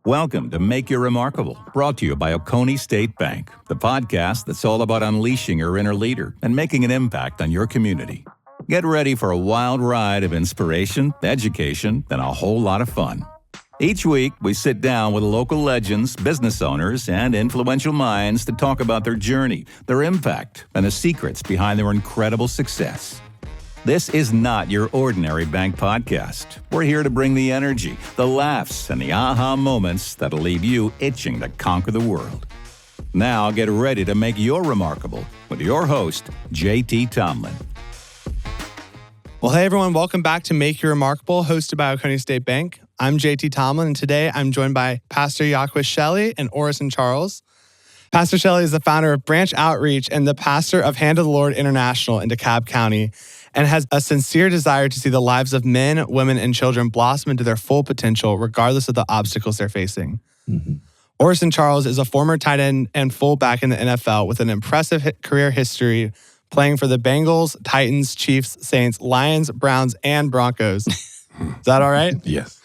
Welcome to Make You Remarkable, brought to you by Oconee State Bank, the podcast that's all about unleashing your inner leader and making an impact on your community. Get ready for a wild ride of inspiration, education, and a whole lot of fun. Each week, we sit down with local legends, business owners, and influential minds to talk about their journey, their impact, and the secrets behind their incredible success. This is not your ordinary bank podcast. We're here to bring the energy, the laughs, and the aha moments that'll leave you itching to conquer the world. Now get ready to make your remarkable with your host, JT Tomlin. Well, hey everyone, welcome back to Make You Remarkable, hosted by Oconee State Bank. I'm JT Tomlin, and today I'm joined by Pastor YaQuis Shelly and Orson Charles. Pastor Shelly is the founder of Branch Outreach and the pastor of Hand of the Lord International in DeKalb County, and has a sincere desire to see the lives of men, women, and children blossom into their full potential, regardless of the obstacles they're facing. Mm-hmm. Orson Charles is a former tight end and fullback in the NFL with an impressive career history playing for the Bengals, Titans, Chiefs, Saints, Lions, Browns, and Broncos. Is that all right? Yes.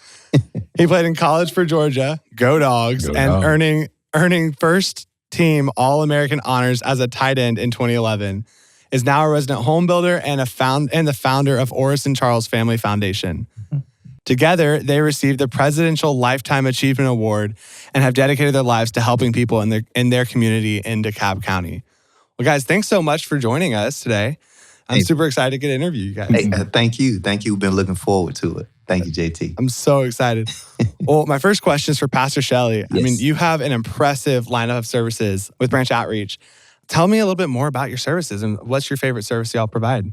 He played in college for Georgia, Go Dogs, earning first team All-American honors as a tight end in 2011. Is now a resident home builder and the founder of Orson Charles Family Foundation. Mm-hmm. Together, they received the Presidential Lifetime Achievement Award and have dedicated their lives to helping people in their community in DeKalb County. Well, guys, thanks so much for joining us today. I'm super excited to get to interview you guys. Hey, thank you. We've been looking forward to it. Thank you, JT. I'm so excited. Well, my first question is for Pastor Shelly. Yes. I mean, you have an impressive lineup of services with Branch Outreach. Tell me a little bit more about your services and what's your favorite service y'all provide?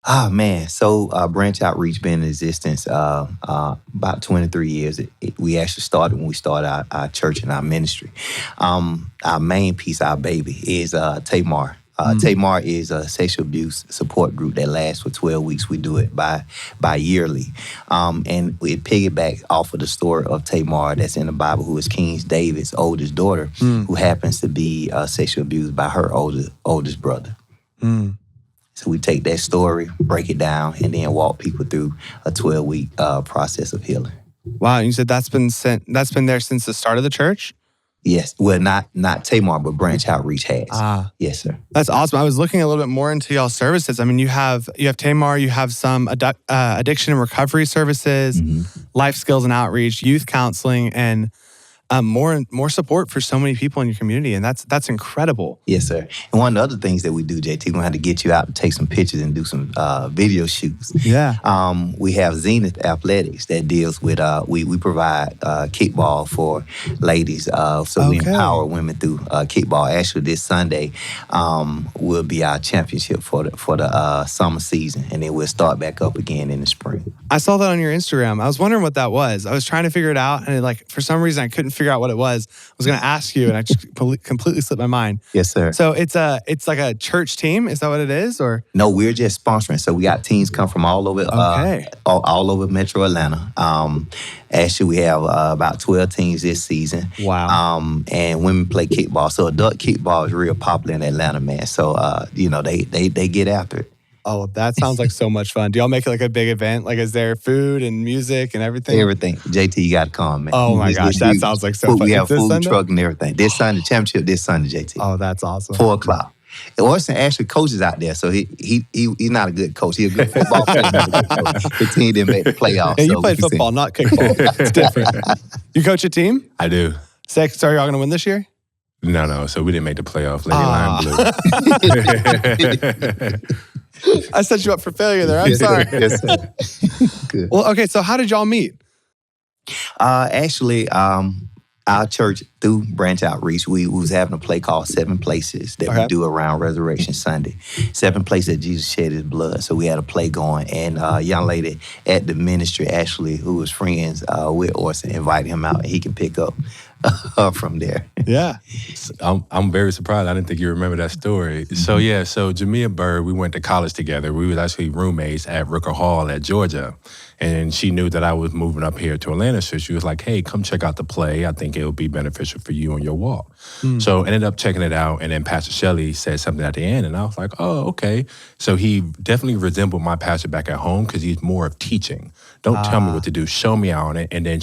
Oh, man. So Branch Outreach been in existence about 23 years. We actually started when we started our church and our ministry. Our main piece, our baby, is Tamar. Tamar is a sexual abuse support group that lasts for 12 weeks. We do it bi-yearly. And we piggyback off of the story of Tamar that's in the Bible, who is King David's oldest daughter, who happens to be sexually abused by her oldest brother. So we take that story, break it down, and then walk people through a 12-week process of healing. Wow, you said that's been there since the start of the church? Yes. Well, not Tamar, but Branch Outreach has. Yes, sir. That's awesome. I was looking a little bit more into y'all's services. I mean, you have Tamar, you have some addiction and recovery services, life skills and outreach, youth counseling, and more support for so many people in your community, and that's incredible. Yes, sir. And one of the other things that we do, JT, we're going to have to get you out to take some pictures and do some video shoots. Yeah. We have Zenith Athletics that deals with, we provide kickball for ladies, so we empower women through kickball. Actually, this Sunday will be our championship for the summer season, and then we'll start back up again in the spring. I saw that on your Instagram. I was wondering what that was. I was trying to figure it out, and for some reason I couldn't figure out what it was. I was going to ask you, and I just completely slipped my mind. Yes, sir. So it's like a church team. Is that what it is, or no? We're just sponsoring. So we got teams come from all over, all over Metro Atlanta. Actually, we have about 12 teams this season. Wow. And women play kickball. So adult kickball is real popular in Atlanta, man. So they get after it. Oh, that sounds like so much fun. Do y'all make it like a big event? Like, is there food and music and everything? Everything. JT, you got to come, man. Oh, my gosh. That sounds like so fun. We have food truck and everything. This Sunday, championship this Sunday, JT. Oh, that's awesome. 4:00. Orson actually coaches out there, so he's not a good coach. He's a good football player. The team didn't make the playoffs. Yeah, you played football, not kickball. It's different. You coach a team? I do. So are y'all going to win this year? No. So we didn't make the playoff. Lady Line Blue. I set you up for failure there. I'm sorry. Yes, sir. Good. Well, okay, so how did y'all meet? Actually, our church, through Branch Outreach, we was having a play called 7 Places that we do around Resurrection Sunday. 7 places that Jesus shed his blood. So we had a play going. And a young lady at the ministry, actually, who was friends with Orson, invited him out, and he can pick up from there. Yeah. I'm very surprised. I didn't think you remember that story. So Jamia Bird, we went to college together. We was actually roommates at Rooker Hall at Georgia. And she knew that I was moving up here to Atlanta. So she was like, hey, come check out the play. I think it would be beneficial for you on your walk. So I ended up checking it out. And then Pastor Shelly said something at the end. And I was like, oh, okay. So he definitely resembled my pastor back at home because he's more of teaching. Don't tell me what to do. Show me on it and then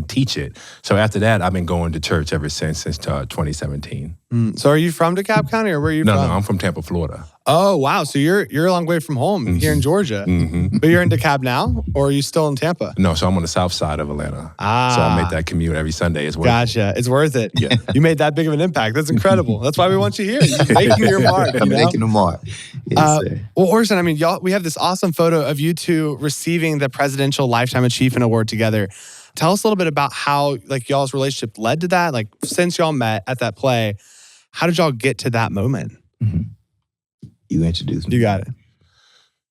teach it. So after that, I've been going to church ever since 2017. So are you from DeKalb County or where are you from? No, I'm from Tampa, Florida. Oh, wow. So you're a long way from home here in Georgia. But you're in DeKalb now or are you still in Tampa? No, so I'm on the south side of Atlanta. So I make that commute every Sunday as well. Gotcha. It's worth it. Yeah. You made that big of an impact. That's incredible. That's why we want you here. You're making your mark. You know? Making the mark. Yes, sir. Well, Orson, I mean, we have this awesome photo of you two receiving the Presidential Lifetime Achievement Award together. Tell us a little bit about how y'all's relationship led to that. Like since y'all met at that play, how did y'all get to that moment? You introduced me. You got it.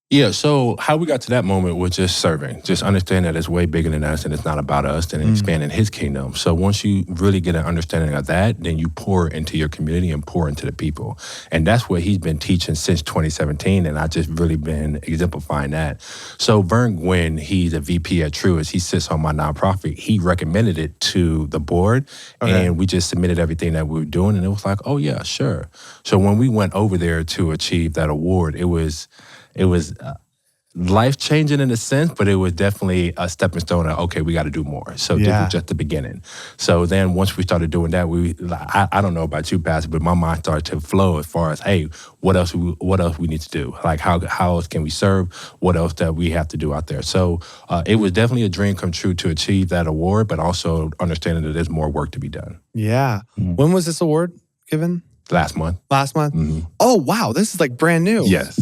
Yeah, so how we got to that moment was just serving, just understand that it's way bigger than us and it's not about us and expanding his kingdom. So once you really get an understanding of that, then you pour into your community and pour into the people. And that's what he's been teaching since 2017, and I just really been exemplifying that. So Vern Gwynn, he's a VP at Truist. He sits on my nonprofit. He recommended it to the board, and we just submitted everything that we were doing, and it was like, oh yeah, sure. So when we went over there to achieve that award, it was life-changing in a sense, but it was definitely a stepping stone of, okay, we got to do more. So this was just the beginning. So then once we started doing that, I don't know about you, Pastor, but my mind started to flow as far as, hey, what else we need to do? Like how else can we serve? What else that we have to do out there? So it was definitely a dream come true to achieve that award, but also understanding that there's more work to be done. Yeah. When was this award given? Last month. Last month? Oh, wow. This is like brand new. Yes.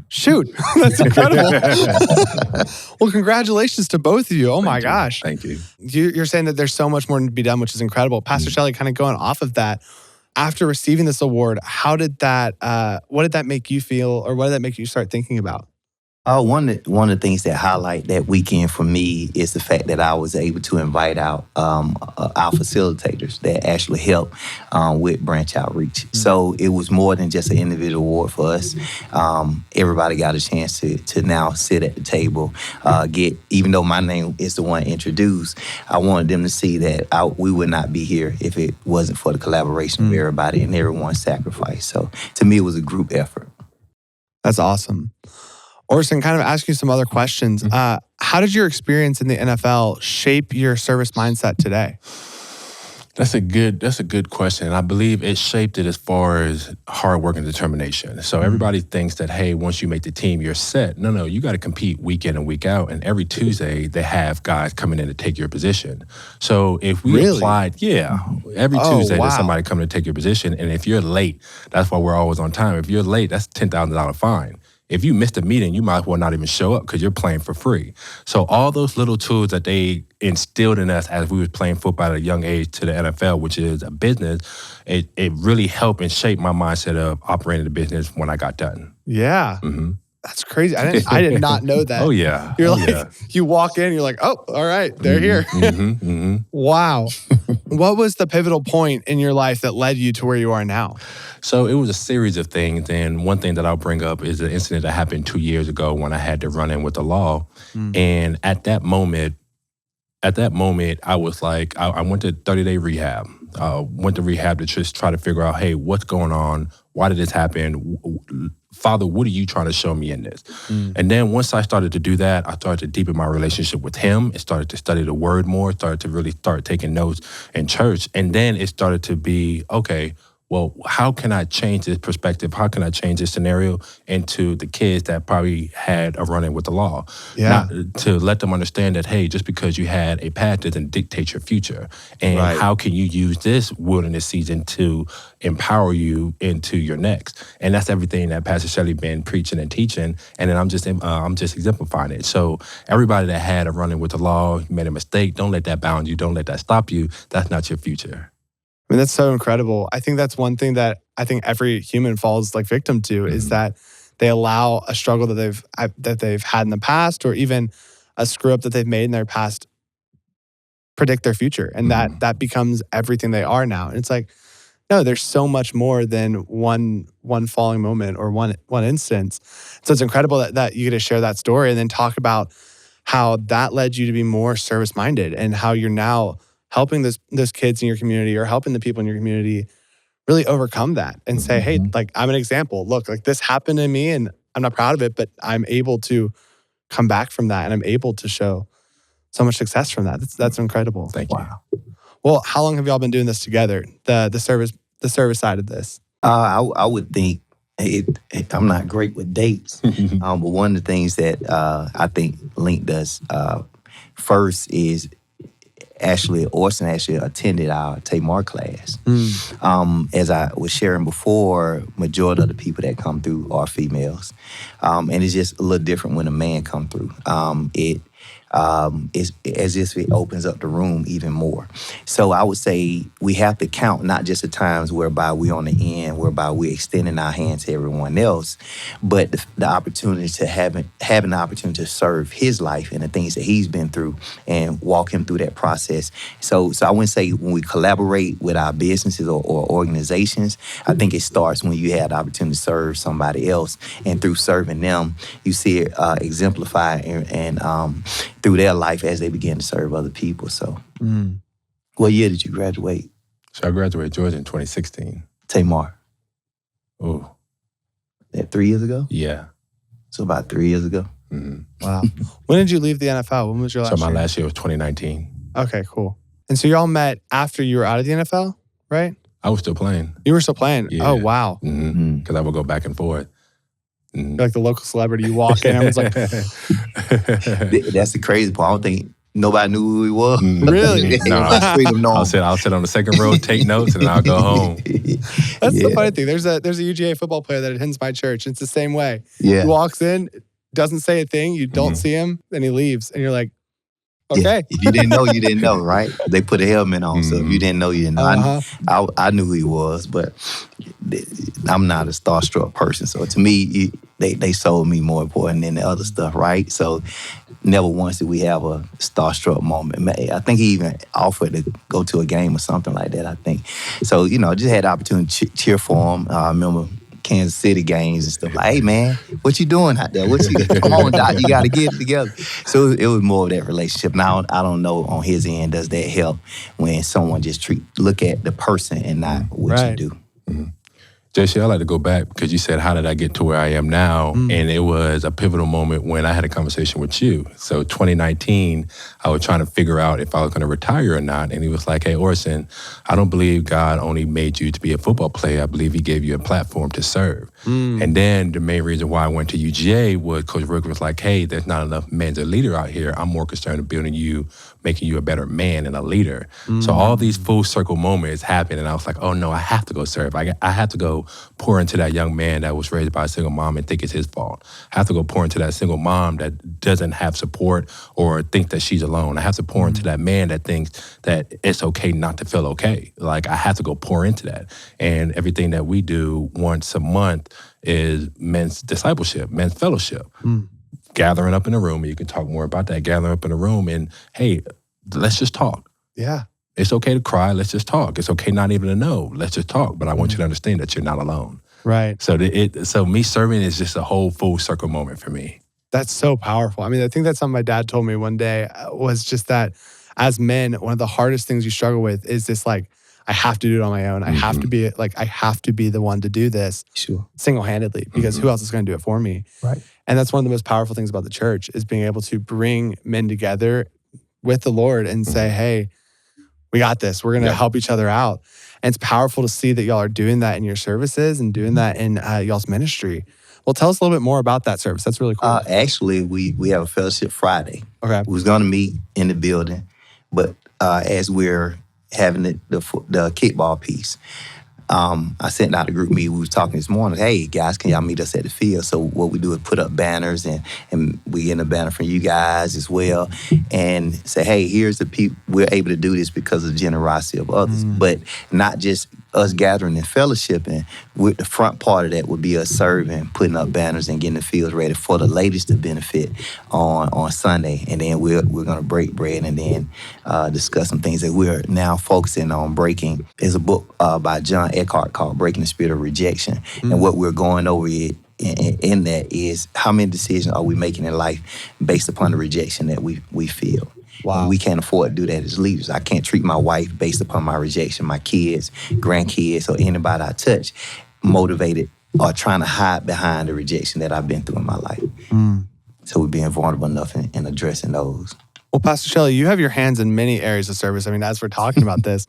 Shoot, that's incredible. Well, congratulations to both of you. Oh my gosh. Thank you. You're saying that there's so much more to be done, which is incredible. Pastor Shelly, kind of going off of that, after receiving this award, what did that make you feel, or what did that make you start thinking about? One of the things that highlight that weekend for me is the fact that I was able to invite out our facilitators that actually help with branch outreach. So it was more than just an individual award for us. Everybody got a chance to now sit at the table, even though my name is the one introduced, I wanted them to see that we would not be here if it wasn't for the collaboration of everybody and everyone's sacrifice. So to me, it was a group effort. That's awesome. Orson, kind of ask you some other questions. How did your experience in the NFL shape your service mindset today? That's a good question. And I believe it shaped it as far as hard work and determination. So everybody thinks that, hey, once you make the team, you're set. No, you got to compete week in and week out. And every Tuesday, they have guys coming in to take your position. So if we applied, every Tuesday there's somebody coming to take your position. And if you're late, that's why we're always on time. If you're late, that's $10,000 fine. If you missed a meeting, you might as well not even show up because you're playing for free. So all those little tools that they instilled in us as we were playing football at a young age to the NFL, which is a business, it really helped and shaped my mindset of operating the business when I got done. Yeah. That's crazy. I did not know that. Oh, yeah. You're you walk in, you're like, oh, all right, they're here. Wow. What was the pivotal point in your life that led you to where you are now? So it was a series of things. And one thing that I'll bring up is an incident that happened 2 years ago when I had to run in with the law. And at that moment, I was like, I went to 30-day rehab. Went to rehab to just try to figure out, hey, what's going on? Why did this happen? Father, what are you trying to show me in this? And then once I started to do that, I started to deepen my relationship with him. It started to study the word more, started to really start taking notes in church. And then it started to be, okay, well, how can I change this perspective? How can I change this scenario into the kids that probably had a run-in with the law? Yeah. Not to let them understand that, hey, just because you had a path doesn't dictate your future. And how can you use this wilderness season to empower you into your next? And that's everything that Pastor Shelly been preaching and teaching. And then I'm just exemplifying it. So everybody that had a run-in with the law, made a mistake, don't let that bound you. Don't let that stop you. That's not your future. I mean, that's so incredible. I think that's one thing that I think every human falls like victim to is that they allow a struggle that they've had in the past, or even a screw up that they've made in their past, predict their future. And that becomes everything they are now. And it's like, no, there's so much more than one falling moment or one instance. So it's incredible that you get to share that story and then talk about how that led you to be more service-minded and how you're now helping those kids in your community or helping the people in your community really overcome that and say, hey, like, I'm an example. Look, like, this happened to me and I'm not proud of it, but I'm able to come back from that and I'm able to show so much success from that. That's incredible. Thank you. Wow. Well, how long have y'all been doing this together? The service side of this. I would think I'm not great with dates, but one of the things that I think linked us first is Orson actually attended our Tamar class. As I was sharing before, majority of the people that come through are females, and it's just a little different when a man come through. It's as if it opens up the room even more. So I would say we have to count not just the times whereby we're on the end, whereby we're extending our hand to everyone else, but the opportunity to having the opportunity to serve his life and the things that he's been through and walk him through that process. So I wouldn't say when we collaborate with our businesses or organizations, I think it starts when you have the opportunity to serve somebody else, and through serving them, you see it exemplified and through their life as they begin to serve other people. So, what year did you graduate? So I graduated Georgia in 2016. Tamar. Oh. That 3 years ago? Yeah. So about 3 years ago. Wow. When did you leave the NFL? When was your last year? So my last year was 2019. Okay, cool. And so y'all met after you were out of the NFL, right? I was still playing. You were still playing? Yeah. Oh, wow. Because I would go back and forth. You're like the local celebrity. You walk in, everyone's like... That's the crazy part. I don't think nobody knew who he was. Really? No. I'll sit on the second row, take notes, and then I'll go home. That's the funny thing. There's a UGA football player that attends my church. It's the same way. Yeah. He walks in, doesn't say a thing, you don't see him, and he leaves. And you're like, okay. Yeah. If you didn't know, you didn't know, right? They put a helmet on, so if you didn't know, you didn't know. I knew who he was, but I'm not a starstruck person. So to me, they sold me more important than the other stuff, right? So never once did we have a starstruck moment. I think he even offered to go to a game or something like that, I think. So, just had the opportunity to cheer for him. I remember Kansas City games and stuff. Like, hey, man, what you doing out there? Come on, Doc, you got to get it together. So it was more of that relationship. Now, I don't know on his end, does that help when someone just look at the person and not what you do? JC, I'd like to go back because you said, how did I get to where I am now? And it was a pivotal moment when I had a conversation with you. So 2019, I was trying to figure out if I was going to retire or not. And he was like, hey, Orson, I don't believe God only made you to be a football player. I believe he gave you a platform to serve. And then the main reason why I went to UGA was Coach Rick was like, hey, there's not enough men as a leader out here. I'm more concerned with building you, making you a better man and a leader. So all these full circle moments happened. And I was like, oh, no, I have to go serve. I have to go pour into that young man that was raised by a single mom and think it's his fault. I have to go pour into that single mom that doesn't have support or think that she's alone. I have to pour into that man that thinks that it's okay not to feel okay. Like, I have to go pour into that. And everything that we do once a month is men's discipleship, men's fellowship. Gathering up in a room, and you can talk more about that, gathering up in a room and, hey, let's just talk. Yeah. It's okay to cry. Let's just talk. It's okay not even to know. Let's just talk. But I want you to understand that you're not alone. Right. So so me serving is just a whole full circle moment for me. That's so powerful. I mean, I think that's something my dad told me one day was just that as men, one of the hardest things you struggle with is this, like, I have to do it on my own. I have to be the one to do this single-handedly because who else is going to do it for me? Right. And that's one of the most powerful things about the church is being able to bring men together with the Lord and say, hey, we got this. We're going to help each other out. And it's powerful to see that y'all are doing that in your services and doing that in y'all's ministry. Well, tell us a little bit more about that service. That's really cool. Actually, we have a fellowship Friday. Okay. We was going to meet in the building, but as we're having the kickball piece, I sent out a group meeting. We was talking this morning. Hey, guys, can y'all meet us at the field? So what we do is put up banners, and we get a banner from you guys as well, and say, hey, here's the people. We're able to do this because of the generosity of others, but not just us gathering and fellowshipping, with the front part of that would be us serving, putting up banners and getting the fields ready for the ladies to benefit on Sunday. And then we're going to break bread and then discuss some things that we're now focusing on breaking. There's a book by John Eckhart called Breaking the Spirit of Rejection. And what we're going over in that is how many decisions are we making in life based upon the rejection that we feel. Wow. And we can't afford to do that as leaders. I can't treat my wife based upon my rejection, my kids, grandkids, or anybody I touch, motivated or trying to hide behind the rejection that I've been through in my life. So we're being vulnerable enough in addressing those. Well, Pastor Shelly, you have your hands in many areas of service. I mean, as we're talking about this,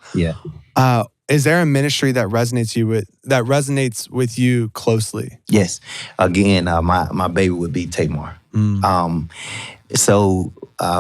is there a ministry that resonates with you closely? Yes. Again, my baby would be Tamar. So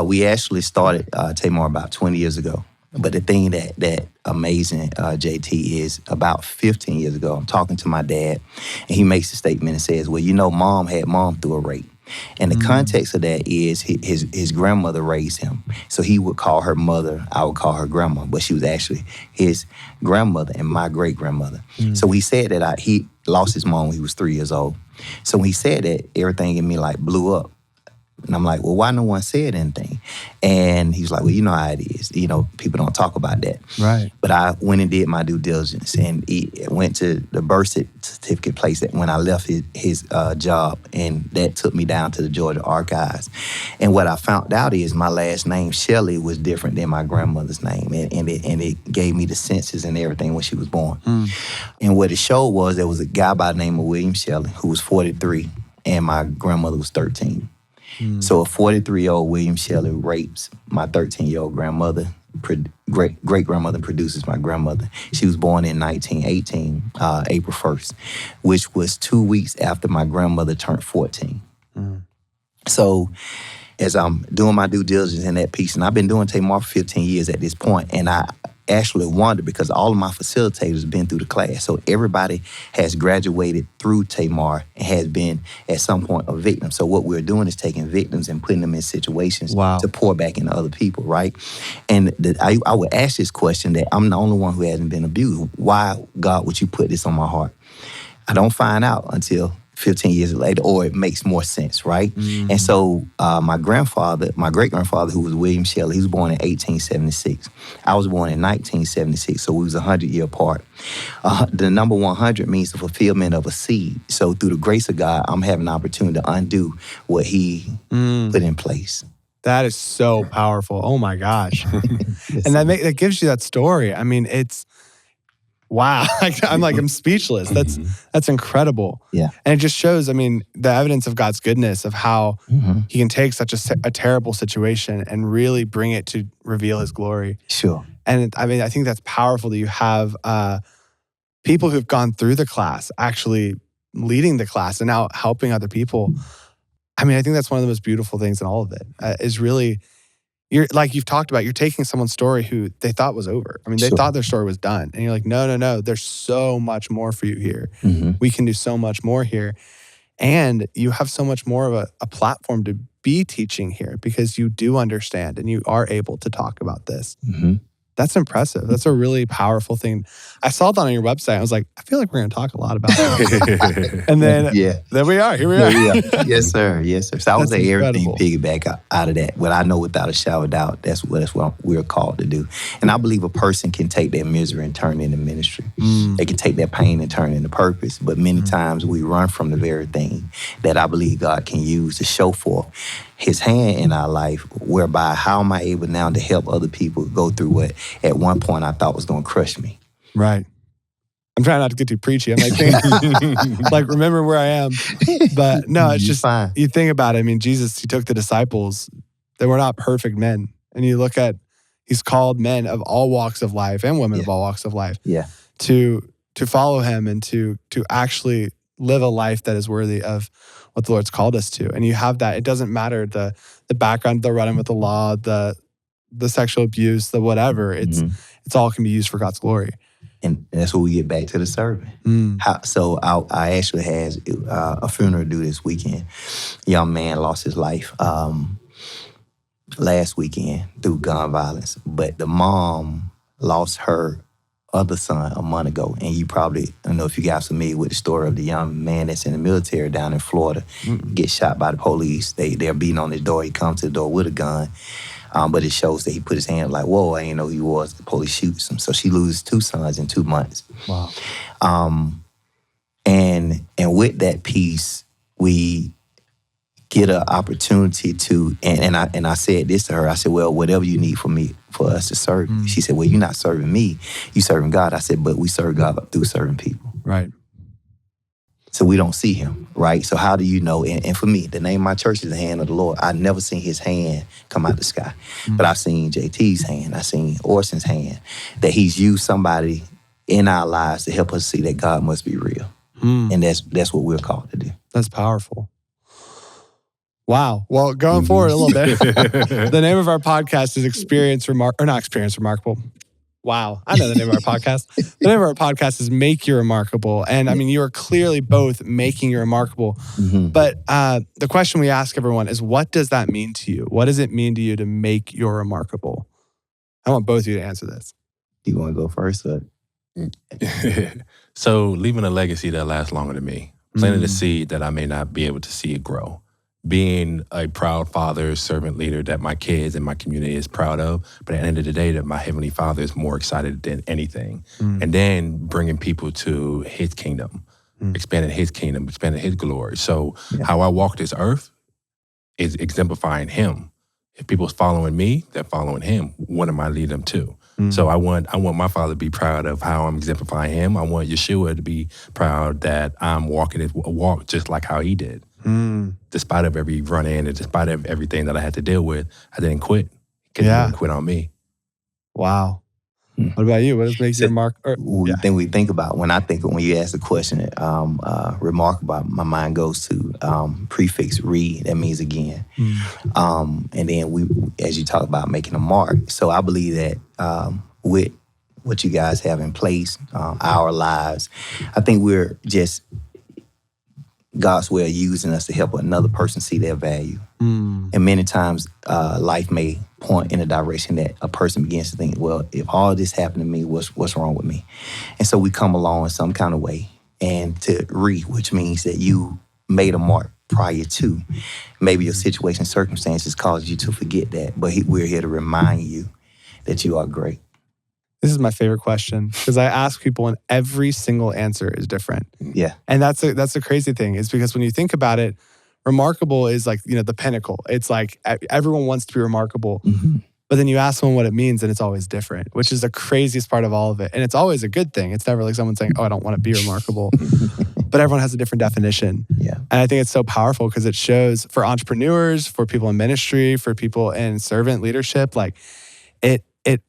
we actually started Tamar about 20 years ago. But the thing that amazing, JT, is about 15 years ago, I'm talking to my dad, and he makes a statement and says, well, you know, mom had mom through a rape. And the context of that is his grandmother raised him. So he would call her mother, I would call her grandma, but she was actually his grandmother and my great-grandmother. So he said that he lost his mom when he was 3 years old. So when he said that, everything in me like blew up. And I'm like, well, why no one said anything? And he was like, well, you know how it is. You know, people don't talk about that. Right. But I went and did my due diligence and went to the birth certificate place that when I left his job, and that took me down to the Georgia Archives. And what I found out is my last name, Shelly, was different than my grandmother's name. And it gave me the census and everything when she was born. And what it showed was there was a guy by the name of William Shelly who was 43, and my grandmother was 13. So a 43-year-old William Shelly rapes my 13-year-old grandmother, great-grandmother, produces my grandmother. She was born in 1918, April 1st, which was 2 weeks after my grandmother turned 14. So as I'm doing my due diligence in that piece, and I've been doing Tamar for 15 years at this point, and I actually wondered because all of my facilitators have been through the class. So everybody has graduated through Tamar and has been at some point a victim. So what we're doing is taking victims and putting them in situations to pour back into other people, right? And I would ask this question that I'm the only one who hasn't been abused. Why, God, would you put this on my heart? I don't find out until 15 years later, or it makes more sense, right? And so my great-grandfather, who was William Shelly, he was born in 1876. I was born in 1976, so we was 100-year apart. The number 100 means the fulfillment of a seed. So through the grace of God, I'm having an opportunity to undo what he put in place. That is so powerful. Oh my gosh. And that gives you that story. I mean, it's wow. I'm speechless. That's incredible. Yeah. And it just shows, I mean, the evidence of God's goodness, of how he can take such a terrible situation and really bring it to reveal his glory. Sure. And I mean, I think that's powerful that you have people who've gone through the class actually leading the class and now helping other people. I mean, I think that's one of the most beautiful things in all of it, is really, you're like you've talked about, you're taking someone's story who they thought was over. I mean, they thought their story was done. And you're like, no, there's so much more for you here. We can do so much more here. And you have so much more of a platform to be teaching here because you do understand and you are able to talk about this. That's impressive. That's a really powerful thing. I saw that on your website. I was like, I feel like we're going to talk a lot about it. And then there we are. Here we are. Yes, sir. Yes, sir. So I would say everything piggyback out of that. What I know without a shadow of doubt, that's what we're called to do. And I believe a person can take their misery and turn it into ministry. They can take their pain and turn it into purpose. But many times we run from the very thing that I believe God can use to show forth his hand in our life, whereby how am I able now to help other people go through what at one point I thought was going to crush me. Right. I'm trying not to get too preachy. I'm like, like remember where I am. But no, it's just, fine. You think about it. I mean, Jesus, he took the disciples. They were not perfect men. And you look at, he's called men of all walks of life and women of all walks of life to follow him and to actually live a life that is worthy of what the Lord's called us to. And you have that. It doesn't matter the background, the running with the law, the sexual abuse, the whatever. It's all can be used for God's glory. And that's where we get back to the serving. So I actually had a funeral due this weekend. A young man lost his life last weekend through gun violence. But the mom lost her other son a month ago, and you probably, I don't know if you guys are familiar with the story of the young man that's in the military down in Florida, gets shot by the police. They're beating on his door. He comes to the door with a gun, but it shows that he put his hand like, whoa, I didn't know who he was. The police shoots him. So she loses 2 sons in 2 months. Wow. And with that piece, we get an opportunity to, and I said this to her. I said, well, whatever you need for us to serve you. She said, well, you're not serving me, you serving God. I said, but we serve God through serving people. Right. So we don't see him, right? So how do you know? And for me, the name of my church is the hand of the Lord. I've never seen his hand come out the sky, but I've seen JT's hand. I've seen Orson's hand, that he's used somebody in our lives to help us see that God must be real. And that's what we're called to do. That's powerful. Wow. Well, going forward a little bit, the name of our podcast is Not Experience Remarkable. Wow. I know the name of our podcast. The name of our podcast is Make You Remarkable. And I mean, you are clearly both making you remarkable. But the question we ask everyone is, what does that mean to you? What does it mean to you to make you remarkable? I want both of you to answer this. You want to go first? Or? So leaving a legacy that lasts longer than me. Planting a seed that I may not be able to see it grow. Being a proud father, servant leader that my kids and my community is proud of, but at the end of the day, that my Heavenly Father is more excited than anything. And then bringing people to his kingdom, expanding his kingdom, expanding his glory. So how I walk this earth is exemplifying him. If people's following me, they're following him. What am I leading them to? So I want my Father to be proud of how I'm exemplifying him. I want Yeshua to be proud that I'm walking his walk just like how he did. Despite of every run-in and despite of everything that I had to deal with, I didn't quit. He didn't quit on me. Wow. What about you? What does make you remarkable? When you ask the question, remarkable, my mind goes to prefix re, that means again. And then as you talk about making a mark, so I believe that with what you guys have in place, our lives, I think we're just God's way of using us to help another person see their value. And many times life may point in a direction that a person begins to think, well, if all this happened to me, what's wrong with me? And so we come along in some kind of way, and to which means that you made a mark prior to. Maybe your situation, circumstances caused you to forget that, but we're here to remind you that you are great. This is my favorite question because I ask people and every single answer is different. Yeah. And that's the crazy thing is because when you think about it, remarkable is like, the pinnacle. It's like everyone wants to be remarkable, but then you ask someone what it means and it's always different, which is the craziest part of all of it. And it's always a good thing. It's never like someone saying, oh, I don't want to be remarkable, but everyone has a different definition. Yeah. And I think it's so powerful because it shows for entrepreneurs, for people in ministry, for people in servant leadership, like it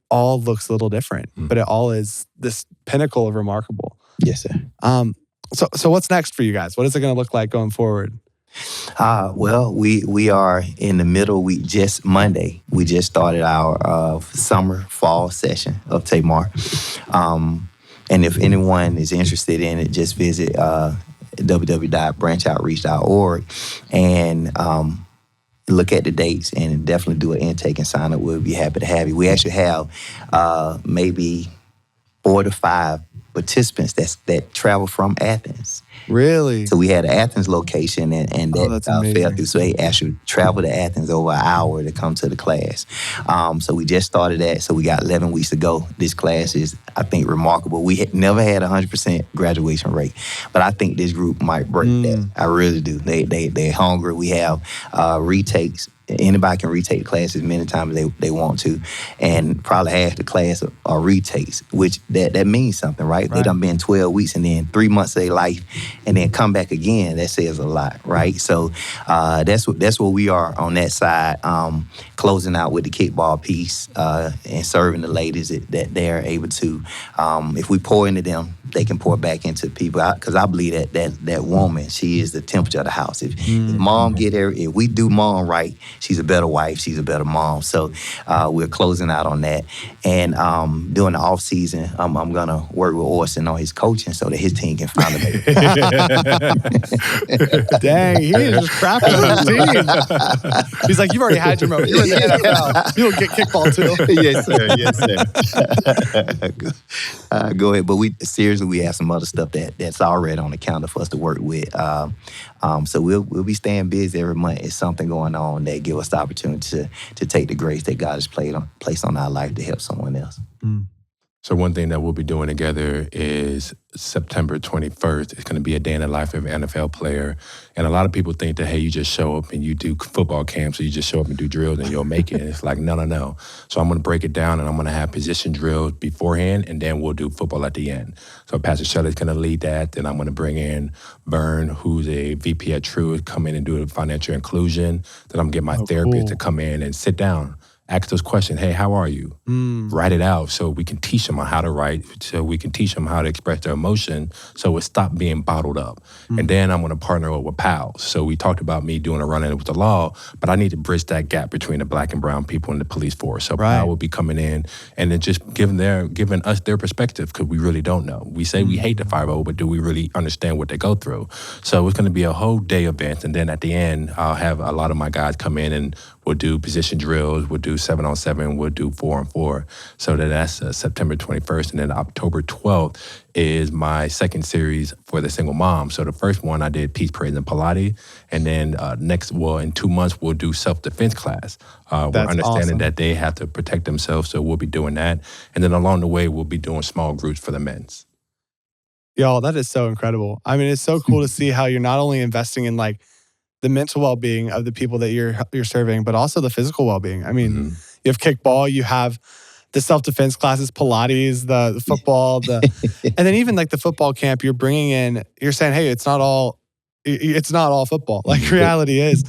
all looks a little different, but it all is this pinnacle of remarkable. Yes, sir. So what's next for you guys? What is it going to look like going forward? Well, we are in the middle. Monday, we just started our fall session of Tamar. And if anyone is interested in it, just visit www.branchoutreach.org and look at the dates and definitely do an intake and sign up. We'll be happy to have you. We actually have maybe 4 to 5 participants that travel from Athens. Really? So we had an Athens location and that fell through. So they actually traveled to Athens over an hour to come to the class. So we just started that. So we got 11 weeks to go. This class is, I think, remarkable. We never had 100% graduation rate, but I think this group might break that. I really do. They're hungry. We have retakes. Anybody can retake the class as many times as they want to, and probably half the class are retakes, which that means something, right? They done been 12 weeks and then 3 months of their life and then come back again. That says a lot, right? So that's where we are on that side, closing out with the kickball piece and serving the ladies that they're able to. If we pour into them, they can pour back into people. Because I believe that woman, she is the temperature of the house. If mom if we do mom right, she's a better wife, she's a better mom. So we're closing out on that. And during the off season, I'm gonna work with Orson on his coaching so that his team can finally make it. Dang, he is just crapping on his team. He's like, you've already had your moment. You're in the NFL. You'll get kickball too. Yes, sir. Yes, sir. Go ahead. But we have some other stuff that's already on the calendar for us to work with. So we'll be staying busy every month. It's something going on that give us the opportunity to take the grace that God has placed on our life to help someone else. So one thing that we'll be doing together is September 21st. It's going to be a day in the life of an NFL player. And a lot of people think that, hey, you just show up and you do football camps, or you just show up and do drills and you'll make it. And it's like, no. So I'm going to break it down, and I'm going to have position drills beforehand, and then we'll do football at the end. So Pastor Shelly is going to lead that. Then I'm going to bring in Vern, who's a VP at Truist, come in and do the financial inclusion. Then I'm going to get my therapist to come in and sit down. Ask those questions. Hey, how are you? Write it out so we can teach them on how to write, so we can teach them how to express their emotion, so it stopped being bottled up. And then I'm going to partner up with pals. So we talked about me doing a run-in with the law, but I need to bridge that gap between the Black and brown people in the police force. So Pal will be coming in and then just giving us their perspective, because we really don't know. We say we hate the 5-0, but do we really understand what they go through? So it's going to be a whole day event, and then at the end, I'll have a lot of my guys come in and we'll do position drills, we'll do 7-on-7, we'll do 4-on-4. So that's September 21st. And then October 12th is my second series for the single mom. So the first one I did peace, praise, and Pilates. And then in 2 months, we'll do self-defense class. We're understanding awesome. That they have to protect themselves, so we'll be doing that. And then along the way, we'll be doing small groups for the men's. Y'all, that is so incredible. I mean, it's so cool to see how you're not only investing in like the mental well-being of the people that you're serving, but also the physical well-being. I mean, you have kickball, you have the self-defense classes, Pilates, the football, and then even like the football camp, you're saying, hey, it's not all football. Like reality is,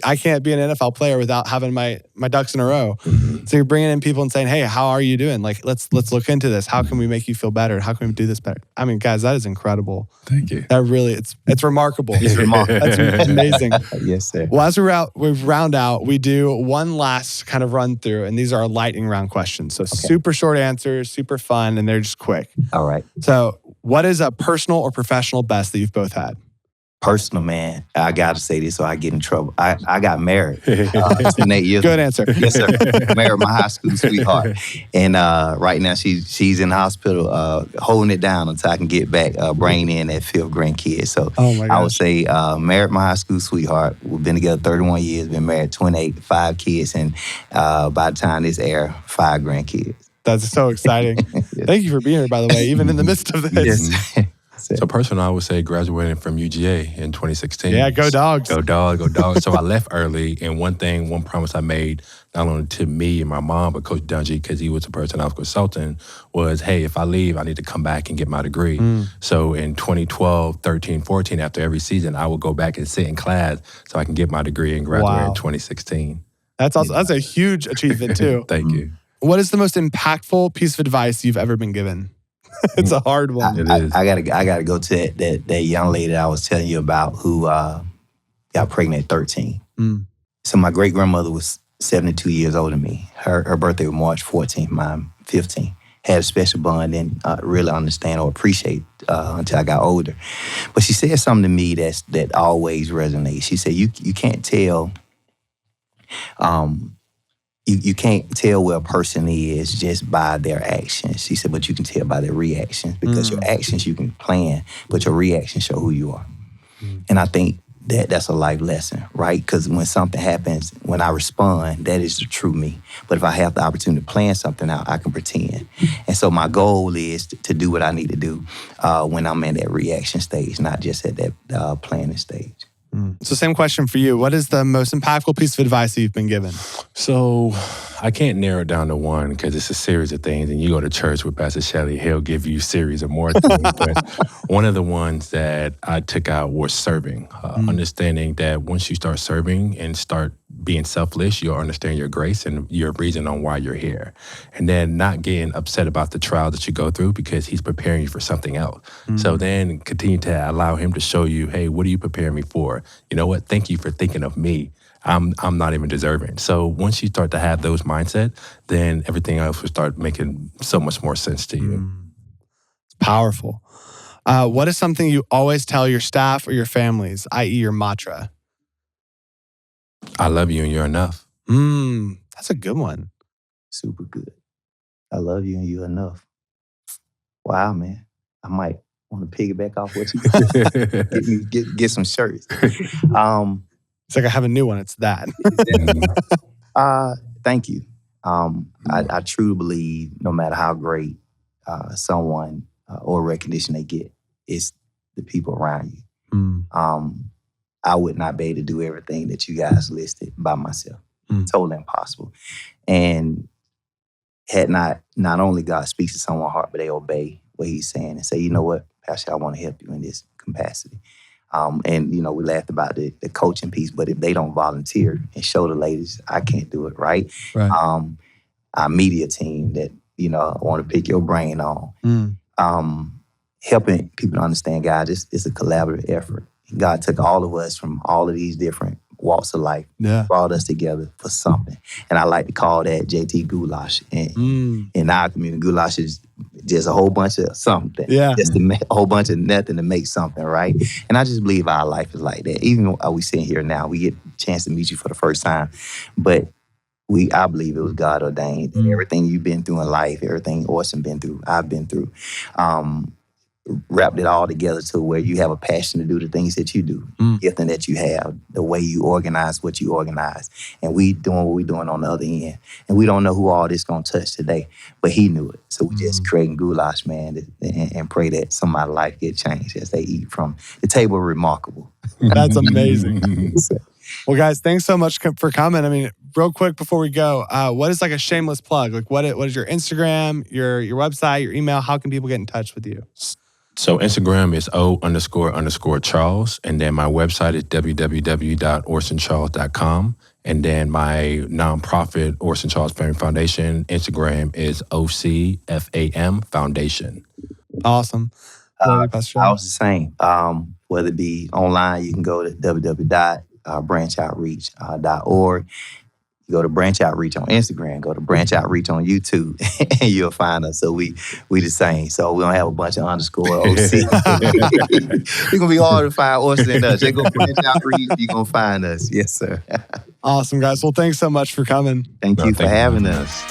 I can't be an NFL player without having my ducks in a row. So you're bringing in people and saying, hey, how are you doing? Like, let's look into this. How can we make you feel better? How can we do this better? I mean, guys, that is incredible. Thank you. That really, it's remarkable. It's remarkable. That's amazing. Yes, sir. Well, as we round out, we do one last kind of run through, and these are our lightning round questions. So super short answers, super fun, and they're just quick. All right. So what is a personal or professional best that you've both had? Personal, man. I got to say this so I get in trouble. I got married 8 years Good answer. Yes, sir. Married my high school sweetheart. And right now she's in the hospital holding it down until I can get back, bringing in that 5th grandkid. So I would say married my high school sweetheart. We've been together 31 years, been married 28, 5 kids, and by the time this air, 5 grandkids. That's so exciting. Yes. Thank you for being here, by the way, even in the midst of this. Yes. So personally, I would say graduating from UGA in 2016. Yeah, go Dogs. Go Dogs. So I left early, and one promise I made, not only to me and my mom, but Coach Dungy, because he was the person I was consulting, was, hey, if I leave, I need to come back and get my degree. So in 2012, 13, 14, after every season, I would go back and sit in class so I can get my degree and graduate in 2016. That's awesome. That's a huge achievement, too. Thank you. What is the most impactful piece of advice you've ever been given? It's a hard one. It is. I gotta go to that young lady that I was telling you about who got pregnant at 13. So my great grandmother was 72 years older than me. Her birthday was March 14th, mine 15th. Had a special bond, didn't really understand or appreciate until I got older. But she said something to me that always resonates. She said, "You can't tell." You can't tell where a person is just by their actions. She said, but you can tell by their reactions, because your actions you can plan, but your reactions show who you are. And I think that's a life lesson, right? Because when something happens, when I respond, that is the true me. But if I have the opportunity to plan something out, I can pretend. And so my goal is to do what I need to do when I'm in that reaction stage, not just at that planning stage. So same question for you. What is the most impactful piece of advice that you've been given? So I can't narrow it down to one, because it's a series of things. And you go to church with Pastor Shelly, he'll give you a series of more things. But one of the ones that I took out was serving. Understanding that once you start serving and start being selfless, you'll understand your grace and your reason on why you're here. And then not getting upset about the trial that you go through, because he's preparing you for something else. So then continue to allow him to show you, hey, what are you preparing me for? You know what? Thank you for thinking of me. I'm not even deserving. So once you start to have those mindset, then everything else will start making so much more sense to you. It's powerful. What is something you always tell your staff or your families, i.e. your mantra? I love you and you're enough. That's a good one. Super good. I love you and you're enough. Wow, man. I might want to piggyback off what you get some shirts. It's like I have a new one. It's that. Thank you. I truly believe no matter how great someone or recognition they get, it's the people around you. I would not be able to do everything that you guys listed by myself. Totally impossible. And had not only God speaks to someone's heart, but they obey what he's saying and say, you know what, Pastor, I want to help you in this capacity. And, we laughed about the coaching piece, but if they don't volunteer and show the ladies, I can't do it, right? Our media team that, I want to pick your brain on. Helping people to understand, God, it's a collaborative effort. God took all of us from all of these different walks of life, brought us together for something. And I like to call that JT goulash. And in our community, goulash is just a whole bunch of something. Just a whole bunch of nothing to make something, right? And I just believe our life is like that. Even though we sitting here now, we get a chance to meet you for the first time. But I believe it was God ordained. Everything you've been through in life, everything Orson been through, I've been through, wrapped it all together to where you have a passion to do the things that you do, gifting that you have, the way you organize what you organize. And we doing what we doing on the other end. And we don't know who all this going to touch today, but he knew it. So we just creating goulash, man, and pray that somebody's life get changed as they eat from the table remarkable. That's amazing. Well, guys, thanks so much for coming. I mean, real quick before we go, what is like a shameless plug? Like what is your Instagram, your website, your email? How can people get in touch with you? So Instagram is O__Charles. And then my website is www.orsoncharles.com. And then my nonprofit, Orson Charles Family Foundation, Instagram is OCFAM Foundation. Awesome. I was the same. Whether it be online, you can go to www.branchoutreach.org. You go to Branch Outreach on Instagram, go to Branch Outreach on YouTube, and you'll find us. So we the same. So we don't have a bunch of underscore OC. It's going to be hard to find Orson and us. Just go Branch Outreach, you're going to find us. Yes, sir. Awesome, guys. Well, thanks so much for coming. Thank you for having us.